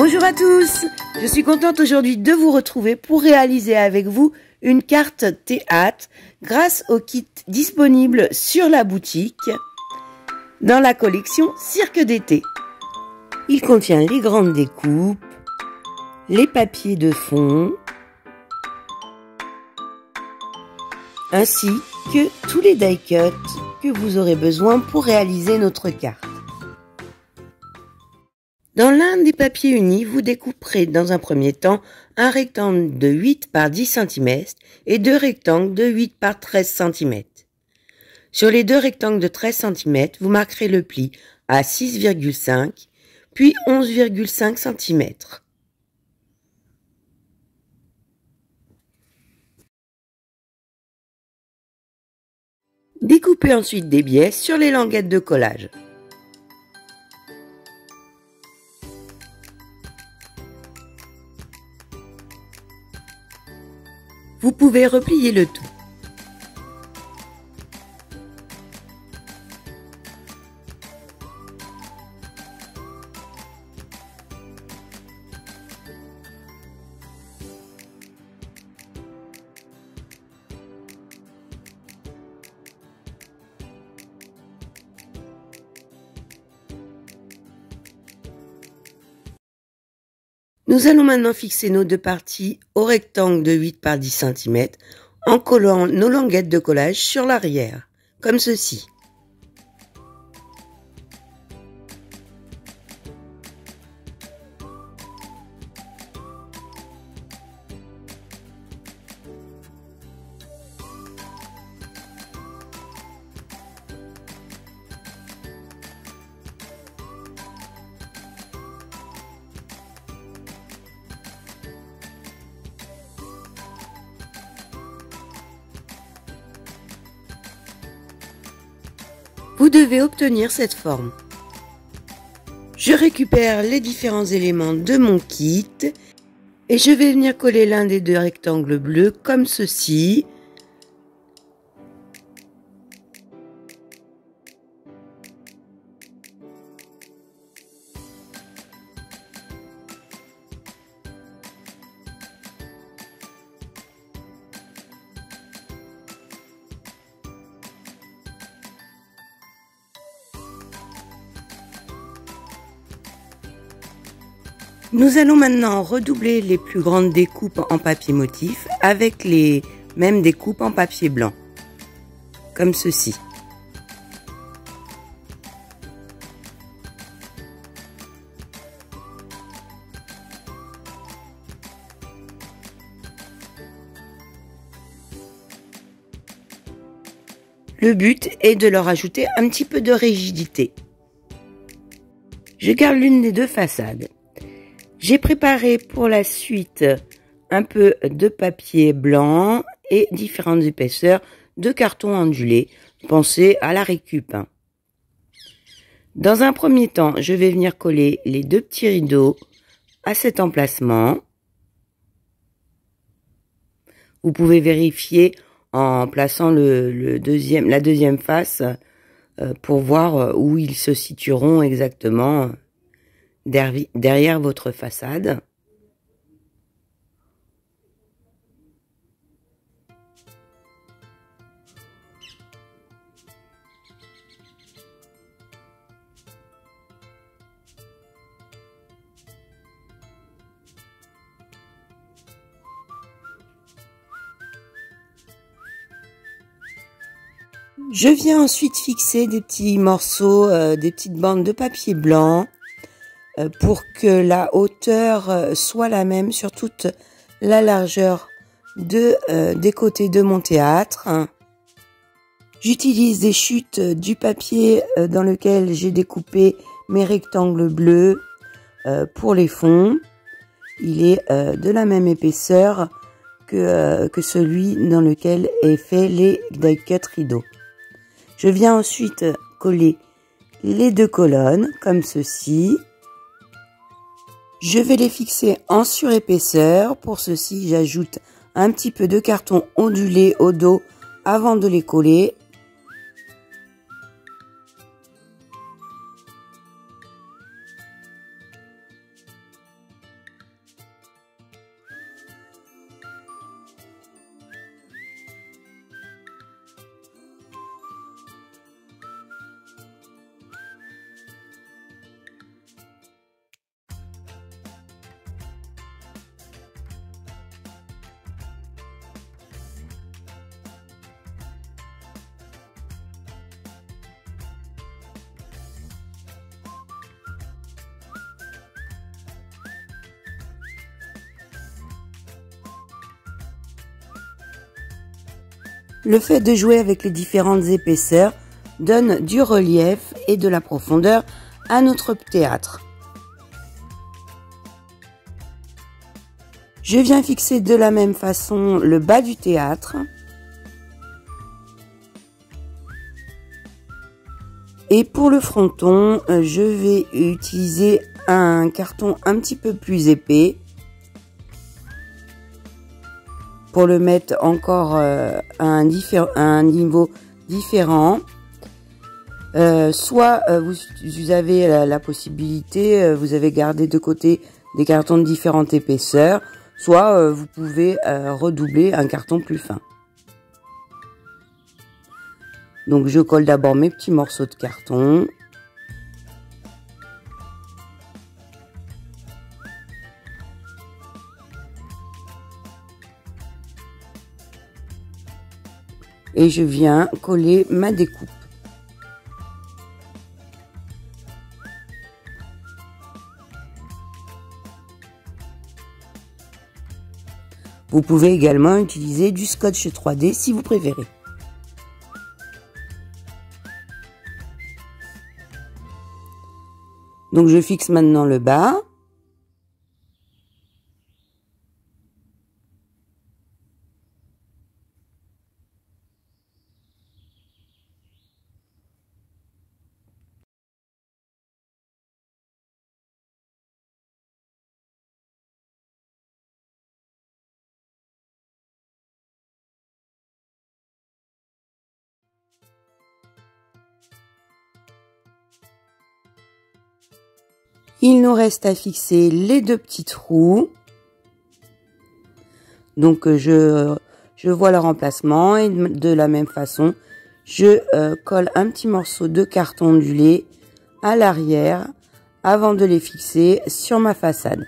Bonjour à tous, je suis contente aujourd'hui de vous retrouver pour réaliser avec vous une carte théâtre grâce au kit disponible sur la boutique dans la collection Cirque d'été. Il contient les grandes découpes, les papiers de fond, ainsi que tous les die cuts que vous aurez besoin pour réaliser notre carte. Dans l'un des papiers unis, vous découperez dans un premier temps un rectangle de 8 par 10 cm et deux rectangles de 8 par 13 cm. Sur les deux rectangles de 13 cm, vous marquerez le pli à 6,5 puis 11,5 cm. Découpez ensuite des biais sur les languettes de collage. Vous pouvez replier le tout. Nous allons maintenant fixer nos deux parties au rectangle de 8 par 10 cm en collant nos languettes de collage sur l'arrière, comme ceci. Vous devez obtenir cette forme. Je récupère les différents éléments de mon kit et je vais venir coller l'un des deux rectangles bleus comme ceci. Nous allons maintenant redoubler les plus grandes découpes en papier motif avec les mêmes découpes en papier blanc, comme ceci. Le but est de leur ajouter un petit peu de rigidité. Je garde l'une des deux façades. J'ai préparé pour la suite un peu de papier blanc et différentes épaisseurs de carton ondulé. Pensez à la récup. Dans un premier temps, je vais venir coller les deux petits rideaux à cet emplacement. Vous pouvez vérifier en plaçant la deuxième face pour voir où ils se situeront exactement derrière votre façade. Je viens ensuite fixer des petits morceaux, des petites bandes de papier blanc pour que la hauteur soit la même sur toute la largeur des côtés de mon théâtre. J'utilise des chutes du papier dans lequel j'ai découpé mes rectangles bleus pour les fonds. Il est de la même épaisseur que celui dans lequel est fait les die cut rideaux. Je viens ensuite coller les deux colonnes comme ceci. Je vais les fixer en surépaisseur. Pour ceci, j'ajoute un petit peu de carton ondulé au dos avant de les coller. Le fait de jouer avec les différentes épaisseurs donne du relief et de la profondeur à notre théâtre. Je viens fixer de la même façon le bas du théâtre. Et pour le fronton, je vais utiliser un carton un petit peu plus épais pour le mettre encore à un niveau différent. Soit vous avez la possibilité, vous avez gardé de côté des cartons de différentes épaisseurs, soit vous pouvez redoubler un carton plus fin. Donc je colle d'abord mes petits morceaux de carton. Et je viens coller ma découpe. Vous pouvez également utiliser du scotch 3D si vous préférez. Donc je fixe maintenant le bas. Il nous reste à fixer les deux petits trous. Donc je vois leur emplacement et de la même façon, je colle un petit morceau de carton ondulé à l'arrière avant de les fixer sur ma façade.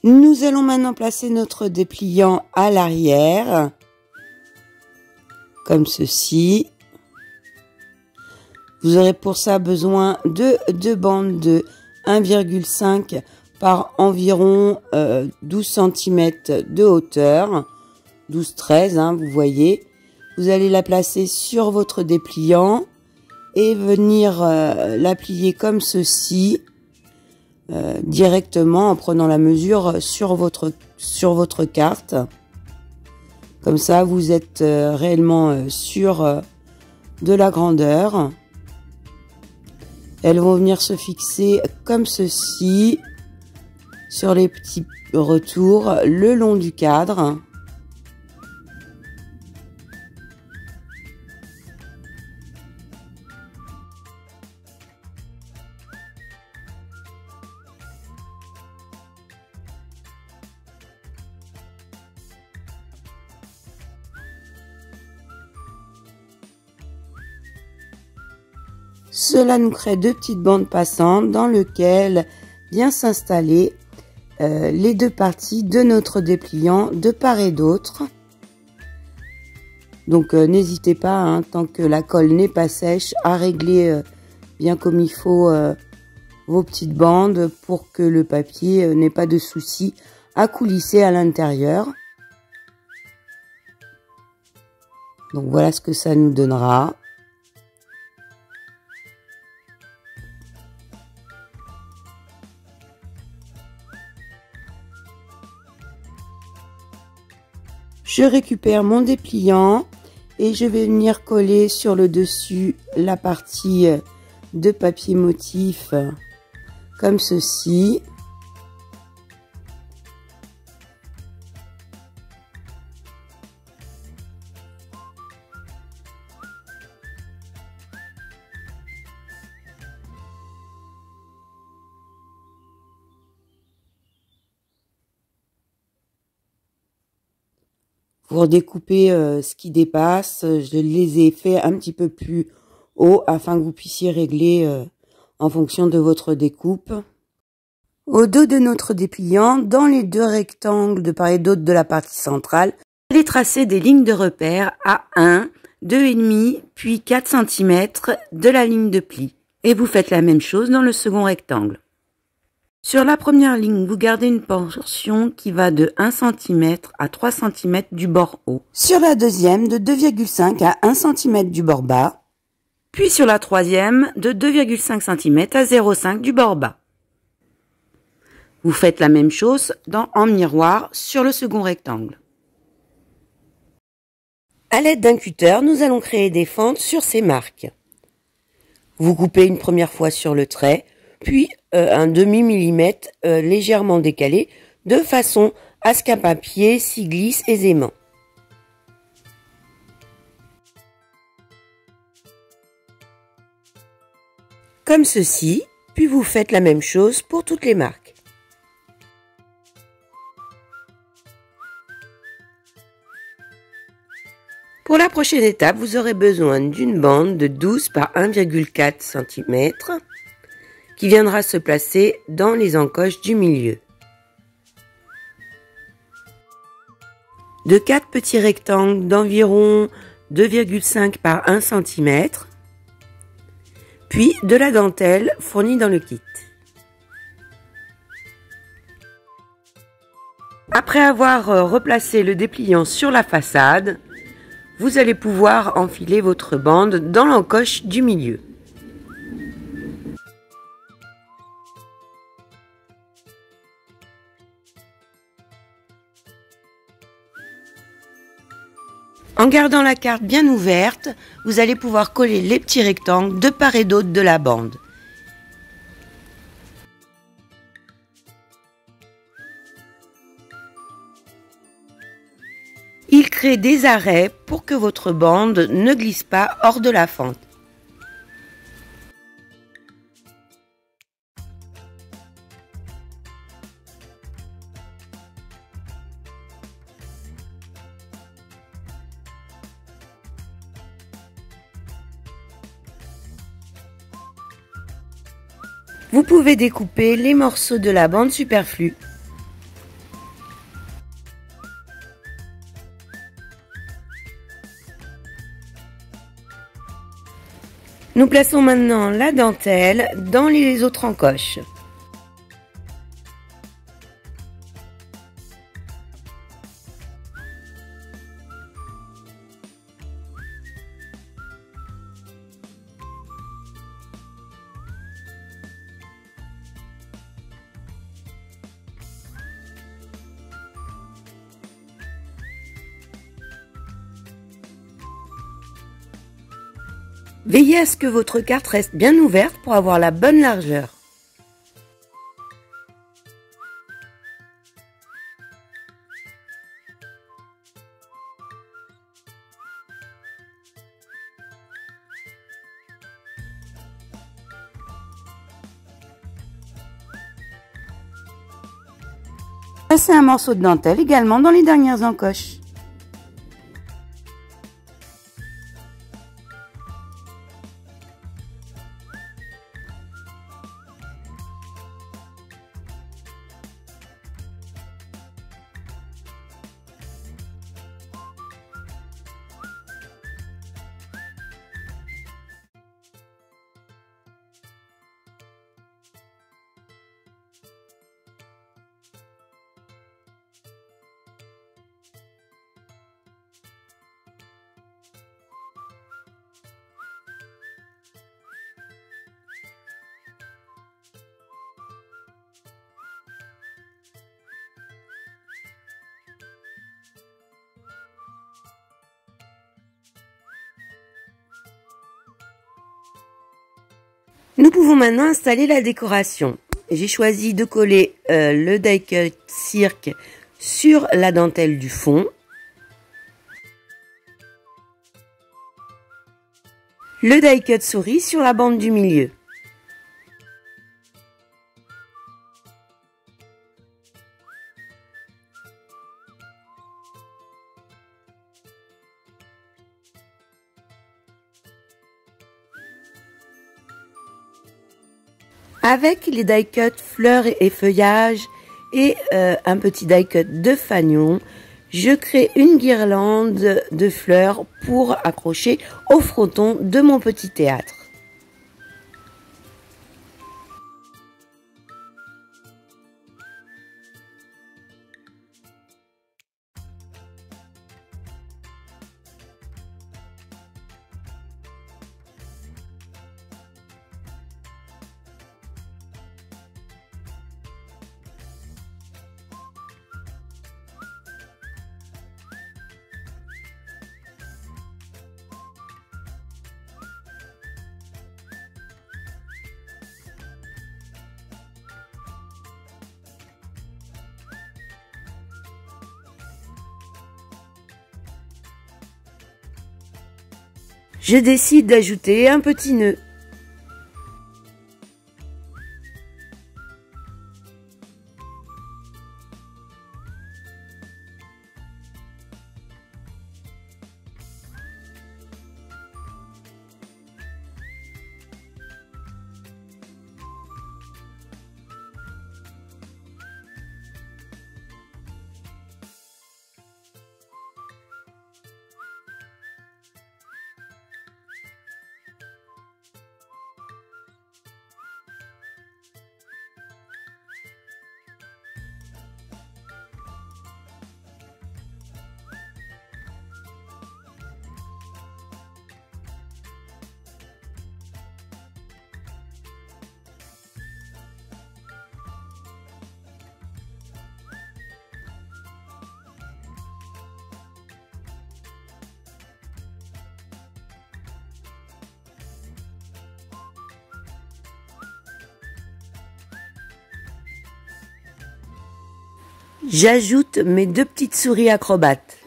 Nous allons maintenant placer notre dépliant à l'arrière, comme ceci. Vous aurez pour ça besoin de deux bandes de 1,5 par environ 12 cm de hauteur, 12-13, hein, vous voyez. Vous allez la placer sur votre dépliant et venir la plier comme ceci. Directement en prenant la mesure sur votre carte. Comme ça, vous êtes réellement sûr de la grandeur. Elles vont venir se fixer comme ceci sur les petits retours le long du cadre. Cela nous crée deux petites bandes passantes dans lesquelles vient s'installer les deux parties de notre dépliant de part et d'autre. Donc n'hésitez pas, hein, tant que la colle n'est pas sèche, à régler bien comme il faut vos petites bandes pour que le papier n'ait pas de souci à coulisser à l'intérieur. Donc voilà ce que ça nous donnera. Je récupère mon dépliant et je vais venir coller sur le dessus la partie de papier motif comme ceci. Pour découper ce qui dépasse, je les ai fait un petit peu plus haut afin que vous puissiez régler en fonction de votre découpe. Au dos de notre dépliant, dans les deux rectangles de part et d'autre de la partie centrale, vous allez tracer des lignes de repère à 1, 2,5 puis 4 cm de la ligne de pli. Et vous faites la même chose dans le second rectangle. Sur la première ligne, vous gardez une portion qui va de 1 cm à 3 cm du bord haut. Sur la deuxième, de 2,5 à 1 cm du bord bas. Puis sur la troisième, de 2,5 cm à 0,5 du bord bas. Vous faites la même chose en miroir sur le second rectangle. À l'aide d'un cutter, nous allons créer des fentes sur ces marques. Vous coupez une première fois sur le trait, puis un demi-millimètre légèrement décalé, de façon à ce qu'un papier s'y glisse aisément. Comme ceci, puis vous faites la même chose pour toutes les marques. Pour la prochaine étape, vous aurez besoin d'une bande de 12 par 1,4 cm qui viendra se placer dans les encoches du milieu. De 4 petits rectangles d'environ 2,5 par 1 cm, puis de la dentelle fournie dans le kit. Après avoir replacé le dépliant sur la façade, vous allez pouvoir enfiler votre bande dans l'encoche du milieu. En gardant la carte bien ouverte, vous allez pouvoir coller les petits rectangles de part et d'autre de la bande. Il crée des arrêts pour que votre bande ne glisse pas hors de la fente. Vous pouvez découper les morceaux de la bande superflus. Nous plaçons maintenant la dentelle dans les autres encoches. Veillez à ce que votre carte reste bien ouverte pour avoir la bonne largeur. Passez un morceau de dentelle également dans les dernières encoches. Nous pouvons maintenant installer la décoration. J'ai choisi de coller le die cut cirque sur la dentelle du fond, le die cut souris sur la bande du milieu. Avec les die-cut fleurs et feuillages et un petit die-cut de fanion, je crée une guirlande de fleurs pour accrocher au fronton de mon petit théâtre. Je décide d'ajouter un petit nœud. J'ajoute mes deux petites souris acrobates.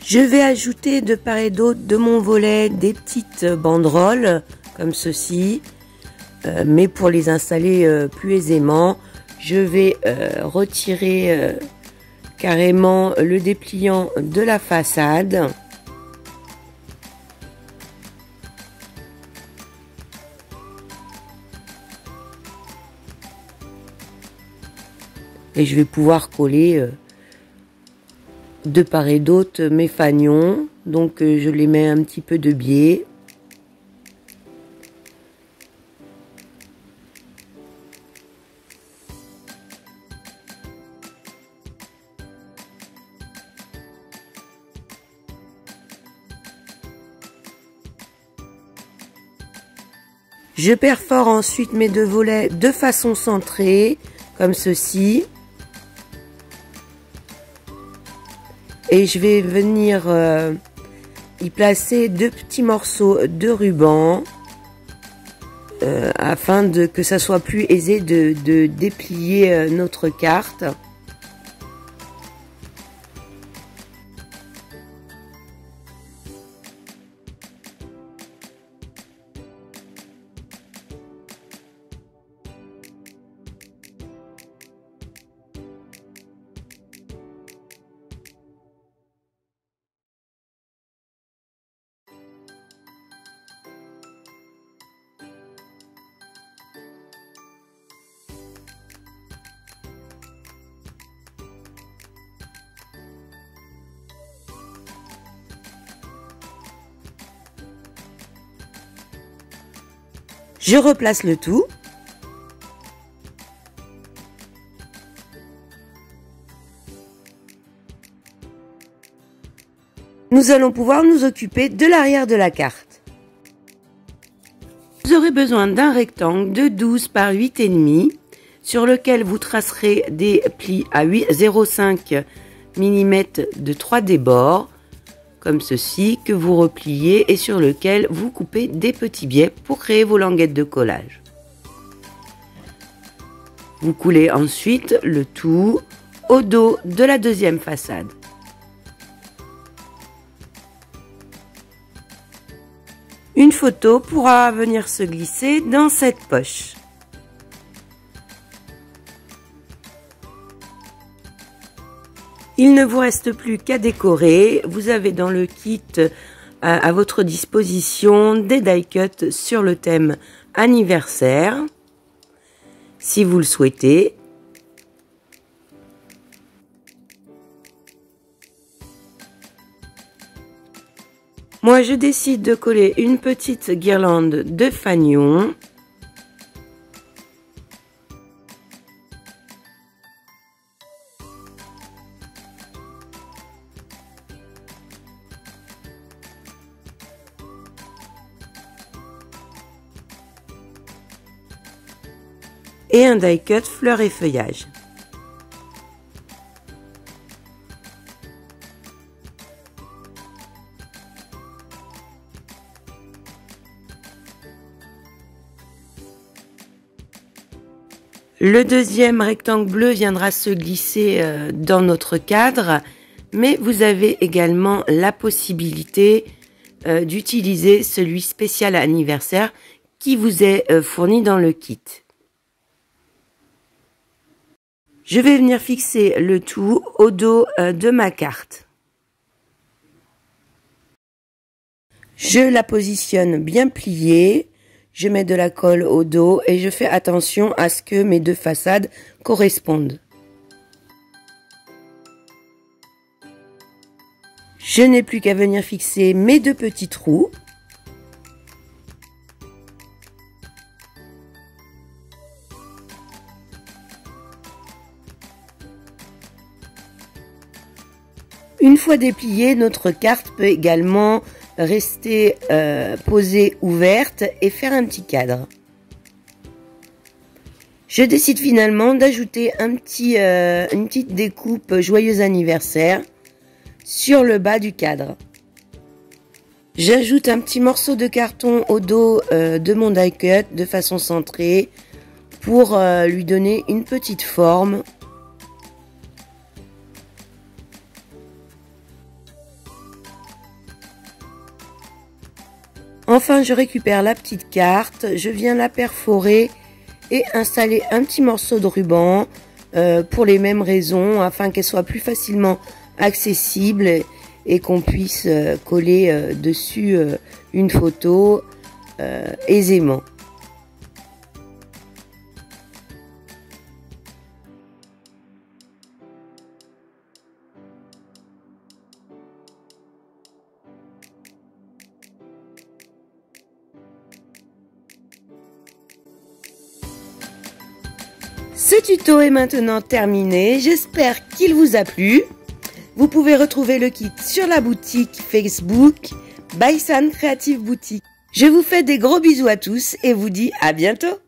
Je vais ajouter de part et d'autre de mon volet des petites banderoles comme ceci, mais pour les installer plus aisément, je vais retirer carrément le dépliant de la façade. Et je vais pouvoir coller de part et d'autre mes fanions, donc je les mets un petit peu de biais. Je perfore ensuite mes deux volets de façon centrée, comme ceci. Et je vais venir y placer deux petits morceaux de ruban afin que ça soit plus aisé de déplier notre carte. Je replace le tout. Nous allons pouvoir nous occuper de l'arrière de la carte. Vous aurez besoin d'un rectangle de 12 par 8,5 sur lequel vous tracerez des plis à 0,5 mm de 3 débords, comme ceci, que vous repliez et sur lequel vous coupez des petits biais pour créer vos languettes de collage. Vous coulez ensuite le tout au dos de la deuxième façade. Une photo pourra venir se glisser dans cette poche. Il ne vous reste plus qu'à décorer. Vous avez dans le kit à votre disposition des die cuts sur le thème anniversaire, si vous le souhaitez. Moi, je décide de coller une petite guirlande de fanion. Et un die cut fleurs et feuillage. Le deuxième rectangle bleu viendra se glisser dans notre cadre, mais vous avez également la possibilité d'utiliser celui spécial anniversaire qui vous est fourni dans le kit. Je vais venir fixer le tout au dos de ma carte. Je la positionne bien pliée. Je mets de la colle au dos et je fais attention à ce que mes deux façades correspondent. Je n'ai plus qu'à venir fixer mes deux petits trous. Une fois dépliée, notre carte peut également rester posée ouverte et faire un petit cadre. Je décide finalement d'ajouter une petite découpe joyeux anniversaire sur le bas du cadre. J'ajoute un petit morceau de carton au dos de mon die cut de façon centrée pour lui donner une petite forme. Enfin, je récupère la petite carte, je viens la perforer et installer un petit morceau de ruban pour les mêmes raisons, afin qu'elle soit plus facilement accessible et qu'on puisse coller dessus une photo aisément. Ce tuto est maintenant terminé, j'espère qu'il vous a plu. Vous pouvez retrouver le kit sur la boutique Facebook By San Creative Boutique. Je vous fais des gros bisous à tous et vous dis à bientôt.